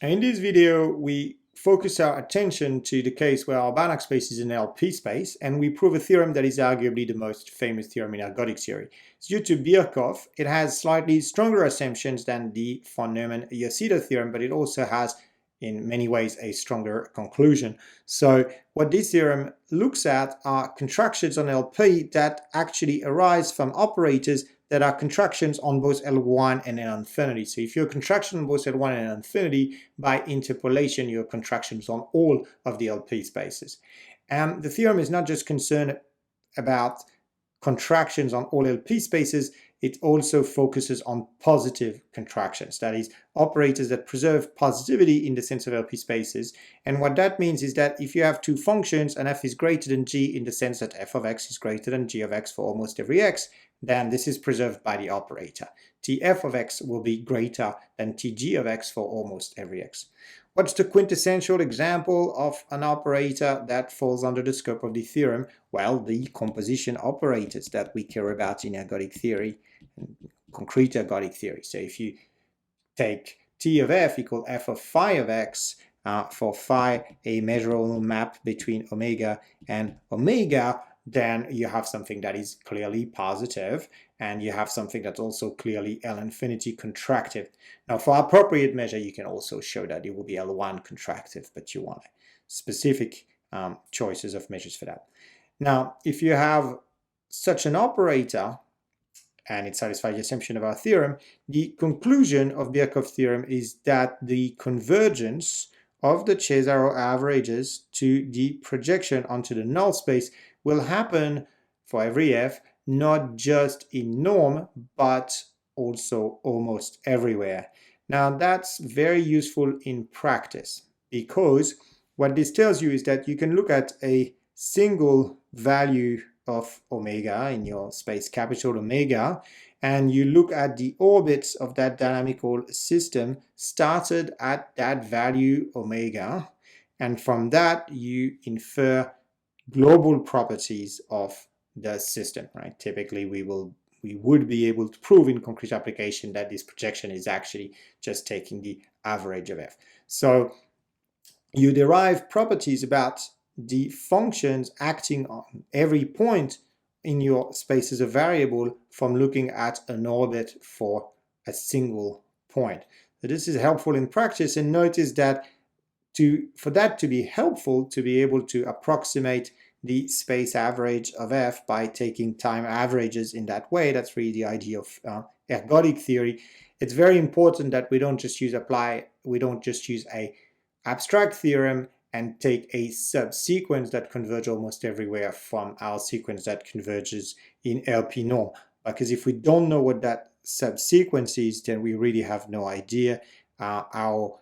In this video, we focus our attention to the case where our Banach space is an LP space, and we prove a theorem that is arguably the most famous theorem in ergodic theory. It's due to Birkhoff. It has slightly stronger assumptions than the von Neumann-Yasuda theorem, but it also has, in many ways, a stronger conclusion. So what this theorem looks at are contractions on LP that actually arise from operators that are contractions on both L1 and L infinity. So if you're a contraction on both L1 and L infinity, by interpolation, you're contractions on all of the LP spaces. And the theorem is not just concerned about contractions on all LP spaces, it also focuses on positive contractions, that is, operators that preserve positivity in the sense of LP spaces. And what that means is that if you have two functions and f is greater than g in the sense that f of x is greater than g of x for almost every x, then this is preserved by the operator. Tf of x will be greater than Tg of x for almost every x. What's the quintessential example of an operator that falls under the scope of the theorem? Well, the composition operators that we care about in ergodic theory, concrete ergodic theory. So if you take T of f equal f of phi of x, for phi a measurable map between omega and omega, then you have something that is clearly positive, and you have something that's also clearly L infinity contractive. Now, for appropriate measure, you can also show that it will be L1 contractive, but you want specific choices of measures for that. Now, if you have such an operator, and it satisfies the assumption of our theorem, the conclusion of Biakoff theorem is that the convergence of the Cesaro averages to the projection onto the null space will happen for every f, not just in norm, but also almost everywhere. Now, that's very useful in practice, because what this tells you is that you can look at a single value of omega in your space capital omega, and you look at the orbits of that dynamical system started at that value omega, and from that you infer global properties of the system, right? Typically we would be able to prove in concrete application that this projection is actually just taking the average of f. So you derive properties about the functions acting on every point in your space as a variable from looking at an orbit for a single point. So this is helpful in practice, and notice that for that to be helpful, to be able to approximate the space average of f by taking time averages in that way, that's really the idea of ergodic theory. It's very important that we don't just use a abstract theorem and take a subsequence that converges almost everywhere from our sequence that converges in LP norm. Because if we don't know what that subsequence is, then we really have no idea how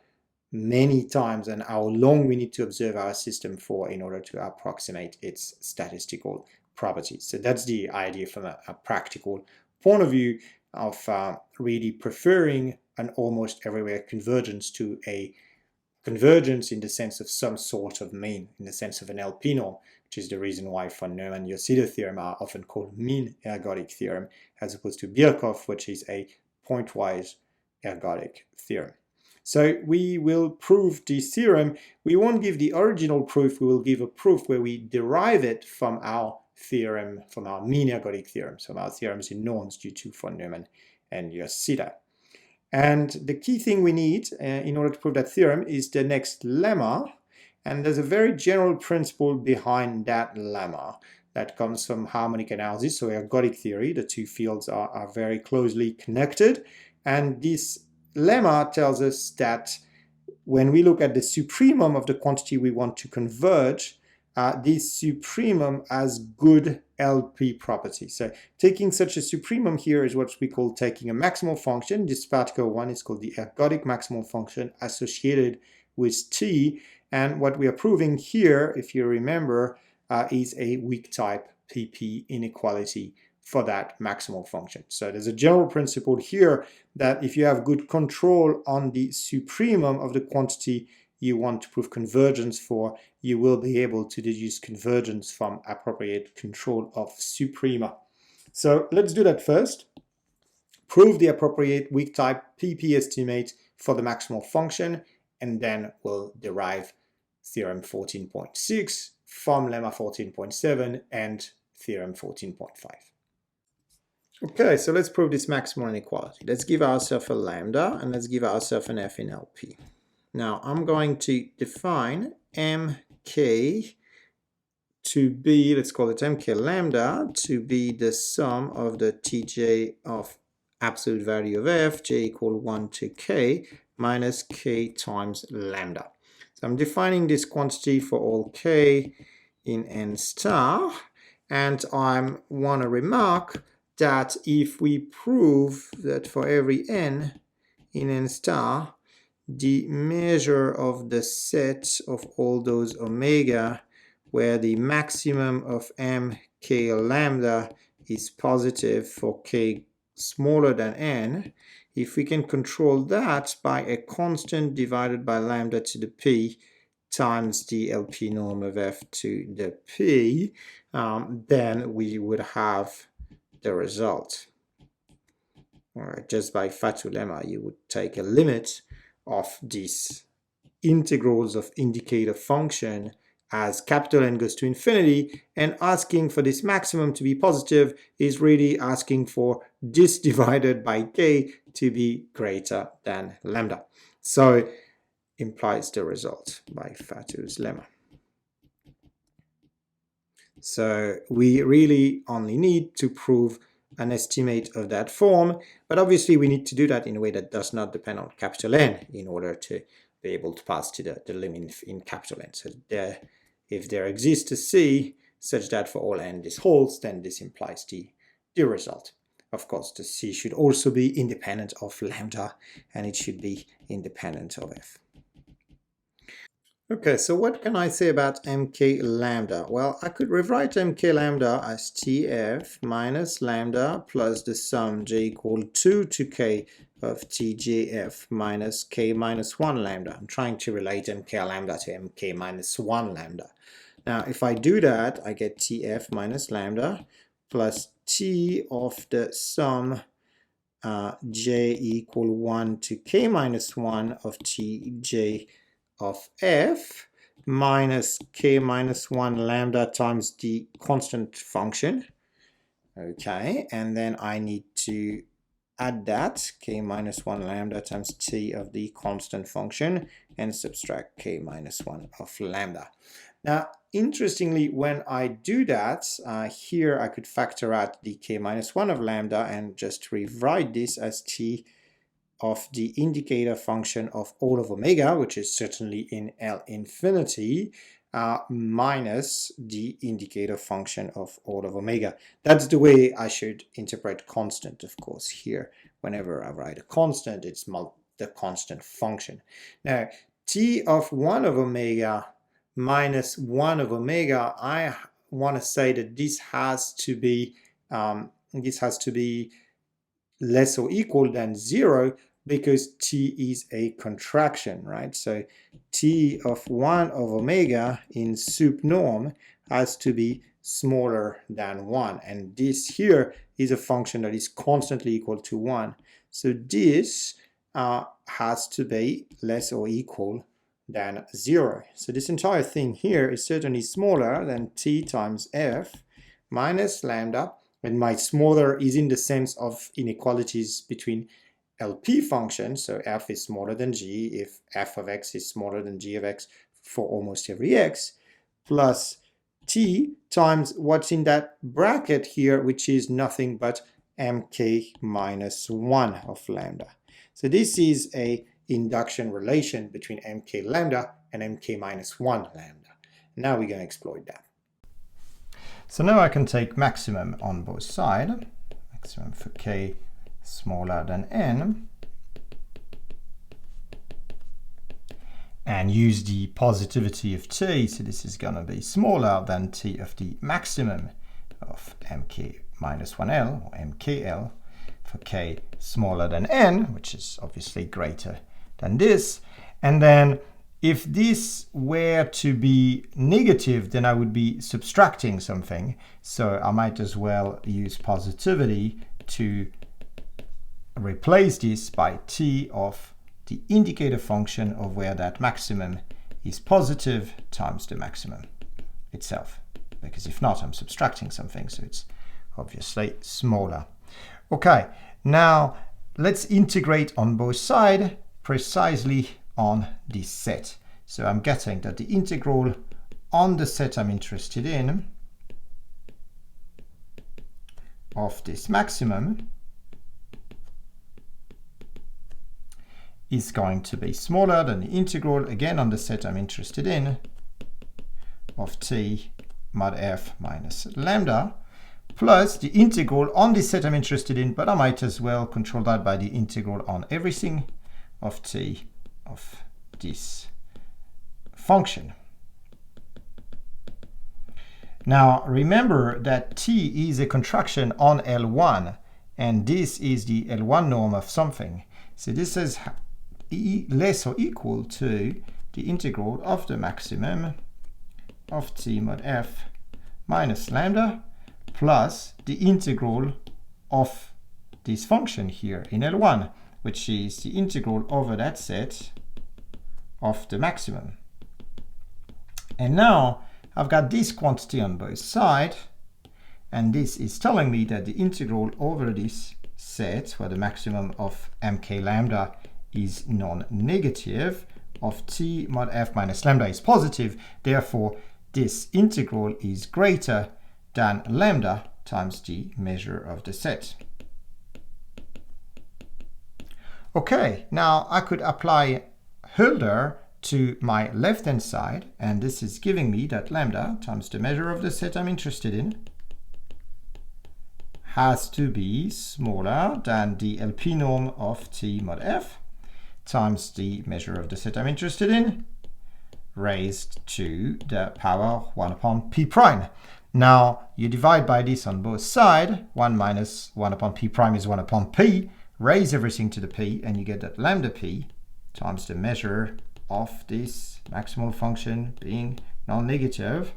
many times and how long we need to observe our system for in order to approximate its statistical properties. So that's the idea from a practical point of view of really preferring an almost everywhere convergence to a convergence in the sense of some sort of mean, in the sense of an LP norm, which is the reason why von Neumann-Yasuda theorem are often called mean ergodic theorem, as opposed to Birkhoff, which is a pointwise ergodic theorem. So we will prove this theorem. We won't give the original proof, we will give a proof where we derive it from our theorem, from our mean ergodic theorems, from our theorems in norms due to von Neumann and Yasuda. And the key thing we need in order to prove that theorem is the next lemma, and there's a very general principle behind that lemma that comes from harmonic analysis, so ergodic theory. The two fields are very closely connected, and this lemma tells us that when we look at the supremum of the quantity we want to converge, this supremum has good LP properties. So taking such a supremum here is what we call taking a maximal function. This particular one is called the ergodic maximal function associated with T. And what we are proving here, if you remember, is a weak type PP inequality for that maximal function. So there's a general principle here that if you have good control on the supremum of the quantity you want to prove convergence for, you will be able to deduce convergence from appropriate control of suprema. So let's do that first. Prove the appropriate weak type PP estimate for the maximal function, and then we'll derive theorem 14.6 from lemma 14.7 and theorem 14.5. Okay, so let's prove this maximal inequality. Let's give ourselves a lambda and let's give ourselves an f in LP. Now I'm going to define mk to be, let's call it mk lambda, to be the sum of the tj of absolute value of f, j equal 1 to k, minus k times lambda. So I'm defining this quantity for all k in n star, and I want to remark that if we prove that for every n in n star, the measure of the set of all those omega where the maximum of mk lambda is positive for k smaller than n, if we can control that by a constant divided by lambda to the p times the LP norm of f to the p, then we would have the result. All right, just by fatu lemma, you would take a limit of these integrals of indicator function as capital N goes to infinity, and asking for this maximum to be positive is really asking for this divided by k to be greater than lambda. So implies the result by Fatu's lemma. So we really only need to prove an estimate of that form, but obviously we need to do that in a way that does not depend on capital N in order to be able to pass to the limit in capital N. So if there exists a C such that for all n this holds, then this implies the result. Of course, the C should also be independent of lambda, and it should be independent of f. Okay, so what can I say about mk lambda? Well, I could rewrite mk lambda as tf minus lambda plus the sum j equal 2 to k of tjf minus k minus 1 lambda. I'm trying to relate mk lambda to mk minus 1 lambda. Now, if I do that, I get tf minus lambda plus t of the sum j equal 1 to k minus 1 of tj of f minus k minus 1 lambda times the constant function. Okay, and then I need to add that k minus 1 lambda times t of the constant function and subtract k minus 1 of lambda. Now, interestingly, when I do that, here I could factor out the k minus 1 of lambda and just rewrite this as t of the indicator function of all of omega, which is certainly in L infinity, minus the indicator function of all of omega. That's the way I should interpret constant, of course. Here, whenever I write a constant, it's the constant function. Now, t of 1 of omega minus 1 of omega, I want to say that this has to be less or equal than 0, because t is a contraction, right? So t of 1 of omega in sup norm has to be smaller than 1, and this here is a function that is constantly equal to 1. So this has to be less or equal than 0. So this entire thing here is certainly smaller than t times f minus lambda, and my smaller is in the sense of inequalities between LP functions, so f is smaller than g if f of x is smaller than g of x for almost every x, plus t times what's in that bracket here, which is nothing but mk minus 1 of lambda. So this is a induction relation between mk lambda and mk minus 1 lambda. Now we're going to exploit that. So now I can take maximum on both sides, maximum for k smaller than n, and use the positivity of t, so this is going to be smaller than t of the maximum of mk minus 1l, or mkl, for k smaller than n, which is obviously greater than this. And then if this were to be negative, then I would be subtracting something, so I might as well use positivity to replace this by t of the indicator function of where that maximum is positive times the maximum itself. Because if not, I'm subtracting something, so it's obviously smaller. Okay, now let's integrate on both sides precisely on this set. So I'm getting that the integral on the set I'm interested in of this maximum is going to be smaller than the integral, again on the set I'm interested in, of t mod f minus lambda, plus the integral on this set I'm interested in, but I might as well control that by the integral on everything of t of this function. Now remember that t is a contraction on L1, and this is the L1 norm of something. So this is less or equal to the integral of the maximum of t mod f minus lambda plus the integral of this function here in L1, which is the integral over that set of the maximum. And now I've got this quantity on both sides, and this is telling me that the integral over this set, where the maximum of mk lambda is non-negative, of t mod f minus lambda is positive. Therefore, this integral is greater than lambda times the measure of the set. Okay, now I could apply Hölder to my left-hand side, and this is giving me that lambda times the measure of the set I'm interested in has to be smaller than the LP norm of t mod f times the measure of the set I'm interested in raised to the power 1 upon p prime. Now you divide by this on both sides. 1 minus 1 upon p prime is 1 upon p. Raise everything to the p, and you get that lambda p times the measure of this maximal function being non-negative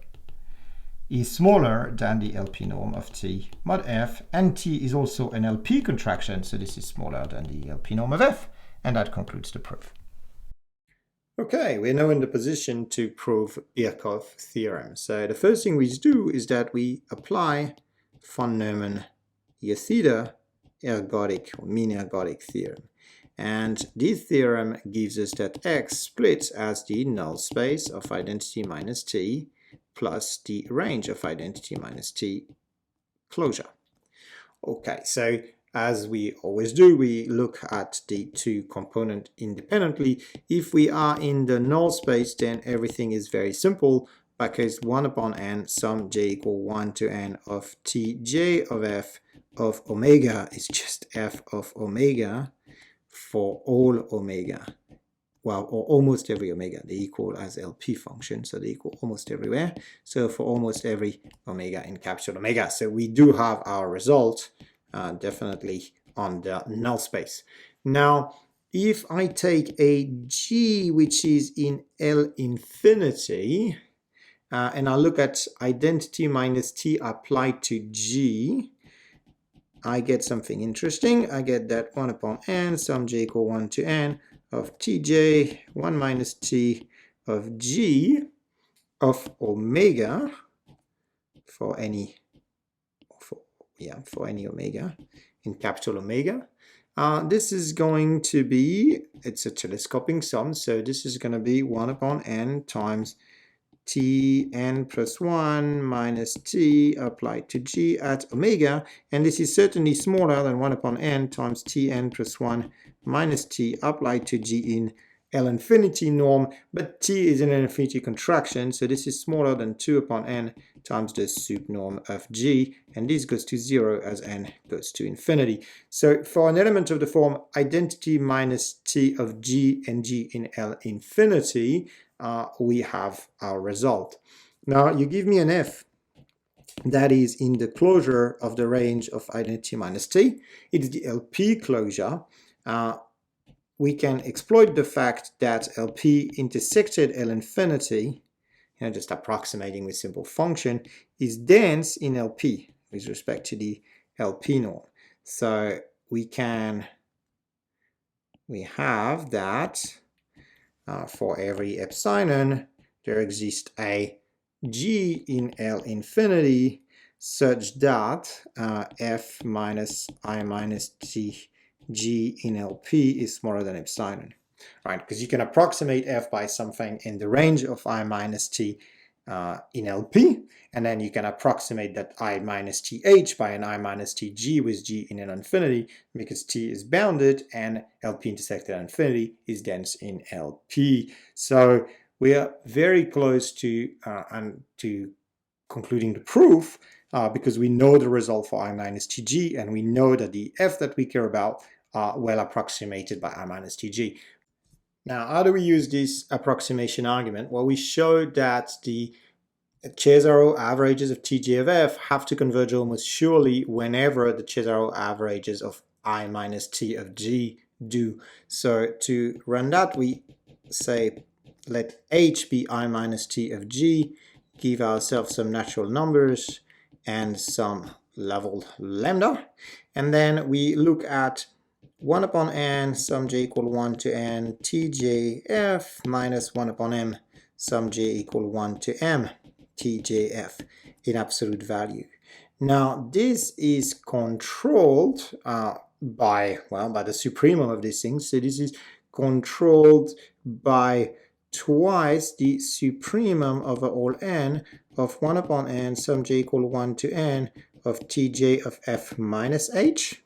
is smaller than the LP norm of t mod f, and t is also an LP contraction, so this is smaller than the LP norm of f, and that concludes the proof. Okay, we're now in the position to prove Birkhoff theorem. So the first thing we do is that we apply von Neumann theta ergodic or mean ergodic theorem. And this theorem gives us that X splits as the null space of identity minus T plus the range of identity minus T closure. Okay, so as we always do, we look at the two components independently. If we are in the null space, then everything is very simple, because 1 upon n sum j equal 1 to n of tj of f of omega is just f of omega for all omega, well, or almost every omega. They equal as LP function, so they equal almost everywhere. So for almost every omega in capital omega. So we do have our result definitely on the null space. Now, if I take a G which is in L infinity, and I look at identity minus T applied to G, I get something interesting. I get that 1 upon n sum j equal 1 to n of tj 1 minus t of g of omega for any omega in capital omega. This is going to be, it's a telescoping sum, so this is going to be 1 upon n times Tn plus 1 minus t applied to g at omega, and this is certainly smaller than 1 upon n times Tn plus 1 minus t applied to g in L infinity norm, but t is in an infinity contraction, so this is smaller than 2 upon n times the sup norm of g, and this goes to 0 as n goes to infinity. So for an element of the form identity minus t of g and g in L infinity, we have our result. Now you give me an f that is in the closure of the range of identity minus t. It's the LP closure. We can exploit the fact that LP intersected L infinity, just approximating with simple function, is dense in LP with respect to the LP norm. So we can we have that for every epsilon, there exists a g in L infinity such that f minus I minus t g in LP is smaller than epsilon, right? Because you can approximate f by something in the range of I minus t in LP, and then you can approximate that I minus th by an I minus tg with g in L infinity, because t is bounded and LP intersected at infinity is dense in LP. So we are very close to concluding the proof because we know the result for I minus tg, and we know that the f that we care about are well approximated by I minus tg. Now, how do we use this approximation argument? Well, we show that the Cesaro averages of Tj of f have to converge almost surely whenever the Cesaro averages of I minus t of g do. So to run that, we say let h be I minus t of g, give ourselves some natural numbers and some level lambda, and then we look at 1 upon n sum j equal 1 to n tjf minus 1 upon m sum j equal 1 to m tjf in absolute value. Now this is controlled by the supremum of these things. So this is controlled by twice the supremum over all n of 1 upon n sum j equal 1 to n of tj of f minus h,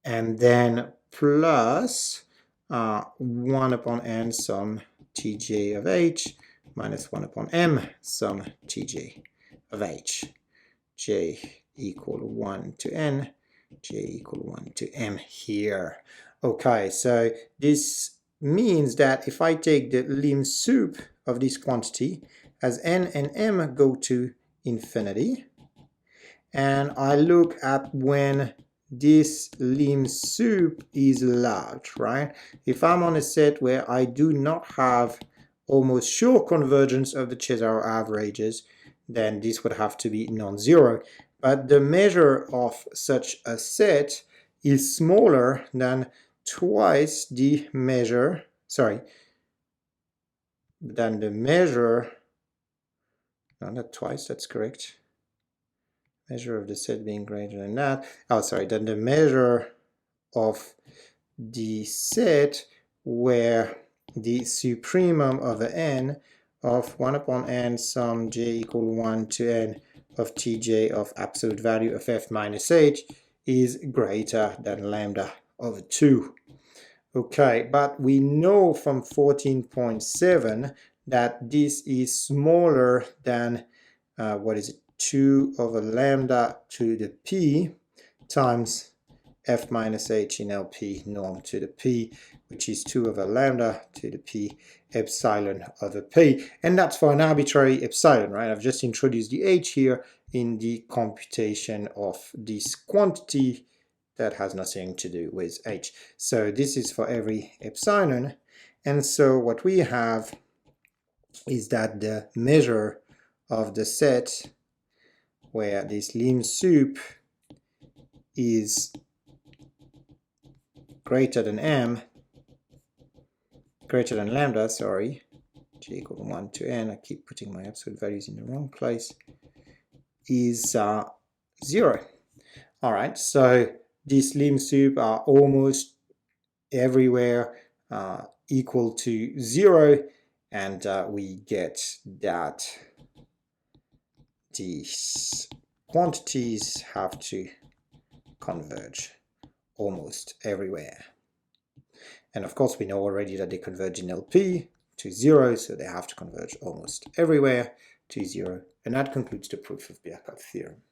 and then plus 1 upon n sum tj of h minus 1 upon m sum tj of h, j equal 1 to n, j equal 1 to m here. Okay, so this means that if I take the lim sup of this quantity as n and m go to infinity, and I look at when this lim sup is large, right? If I'm on a set where I do not have almost sure convergence of the Cesaro averages, then this would have to be non-zero. But the measure of such a set is smaller than twice the measure, than the measure, no, not twice, that's correct. Measure of the set being greater than that. Then the measure of the set where the supremum of n of 1 upon n sum j equal 1 to n of tj of absolute value of f minus h is greater than lambda over 2. Okay, but we know from 14.7 that this is smaller than, 2 over lambda to the p times f minus h in LP norm to the p, which is 2 over lambda to the p epsilon over p. And that's for an arbitrary epsilon, right? I've just introduced the h here in the computation of this quantity that has nothing to do with h. So this is for every epsilon. And so what we have is that the measure of the set where this lim sup is greater than lambda, j equal 1 to n, I keep putting my absolute values in the wrong place, is 0. All right, so these lim sup are almost everywhere equal to 0, and we get that these quantities have to converge almost everywhere. And of course we know already that they converge in LP to 0, so they have to converge almost everywhere to 0. And that concludes the proof of Biakoff theorem.